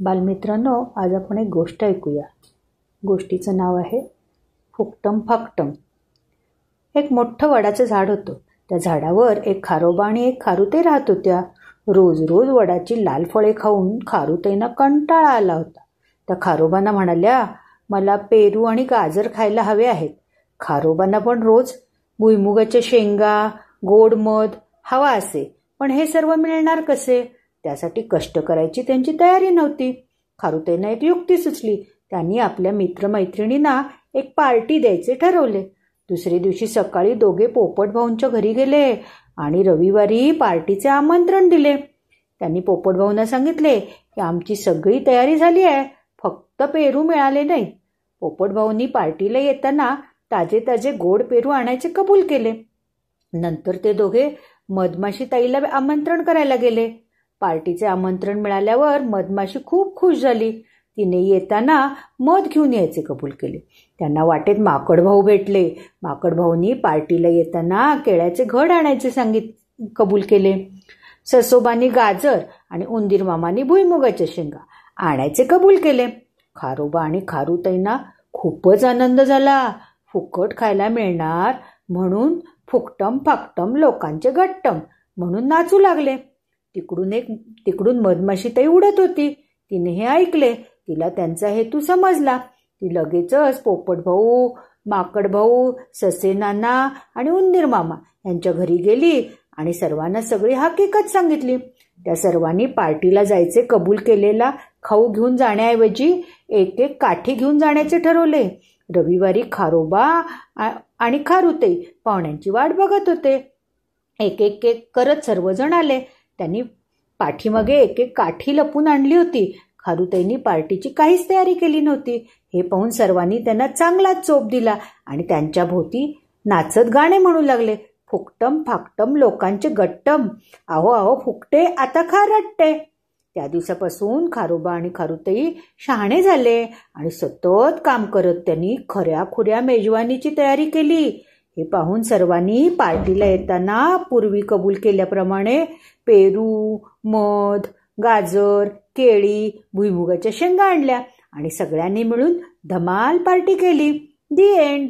बालमित्रांनो, आज आपण एक गोष्ट ऐकूया. गोष्टीचं नाव आहे फुकटम फाकटम. एक मोठं वडाचं झाड होतं. त्या झाडावर एक खारोबा आणि एक खारुताई राहत होत्या. रोज रोज वडाची लाल फळे खाऊन खारुताईंना कंटाळा आला होता. त्या खारोबांना म्हणाल्या, मला पेरू आणि गाजर खायला हवे आहेत. खारोबांना पण रोज भुईमुगाच्या शेंगा, गोड मध हवा असे, पण हे सर्व मिळणार कसे? त्यासाठी कष्ट करायची त्यांची तयारी नव्हती. खारुताईंना एक युक्ती सुचली. त्यांनी आपल्या मित्रमैत्रिणींना एक पार्टी द्यायचे ठरवले. दुसरे दिवशी सकाळी दोघे पोपट भाऊंच्या घरी गेले आणि रविवारी पार्टीचे आमंत्रण दिले. त्यांनी पोपट भाऊंना सांगितले की आमची सगळी तयारी झाली आहे, फक्त पेरू मिळाले नाही. पोपट भाऊंनी पार्टीला येताना ताजे ताजे गोड पेरू आणायचे कबूल केले. नंतर ते दोघे मधमाशी ताईला आमंत्रण करायला गेले. पार्टीचे आमंत्रण मिळाल्यावर मधमाशी खूप खुश झाली. तिने येताना मध घेऊन यायचे कबूल केले. त्यांना वाटेत माकड भाऊ भेटले. माकड भाऊनी पार्टीला येताना केळ्याचे घड आणायचे कबूल केले. ससोबानी गाजर आणि उंदीर मामानी भुईमुगाच्या शेंगा आणायचे कबूल केले. खारोबा आणि खारुताईंना खूपच आनंद झाला. फुकट खायला मिळणार म्हणून फुकटम फाकटम लोकांचे गट्टम म्हणून नाचू लागले. तिकडून मधमाशी ताई उडत होती. तिने हे ऐकले. तिला त्यांचा हेतू समजला. ती लगेचच पोपट भाऊ, माकड भाऊ, ससे नाना आणि उंदीर मामा यांच्या घरी गेली आणि सर्वांना सगळी हकीकत सांगितली. त्या सर्वांनी पार्टीला जायचे कबूल केलेला खाऊ घेऊन जाण्याऐवजी एक एक काठी घेऊन जाण्याचे ठरवले. रविवारी खारोबा आणि खारुताई पाहुण्यांची वाट बघत होते. एक एक एक करत सर्वजण आले. त्यांनी पाठीमागे एक एक काठी लपून आणली होती. खारुताईंनी पार्टीची काहीच तयारी केली नव्हती. हे पाहून सर्वांनी त्यांना चांगलाच चोप दिला आणि त्यांच्या भोवती नाचत गाणे म्हणू लागले. फुकटम फाकटम लोकांचे गट्टम, आहो आहो फुकटे आता खा रट्टे. त्या दिवसापासून खारोबा आणि खारुताई शहाणे झाले आणि सतत काम करत त्यांनी खऱ्या मेजवानीची तयारी केली. हे पाहून सर्वांनी पार्टीला येताना पूर्वी कबूल केल्याप्रमाणे पेरू, मध, गाजर, केळी, भुईमुगाच्या शेंगा आणल्या आणि सगळ्यांनी मिळून धमाल पार्टी केली. दी एंड.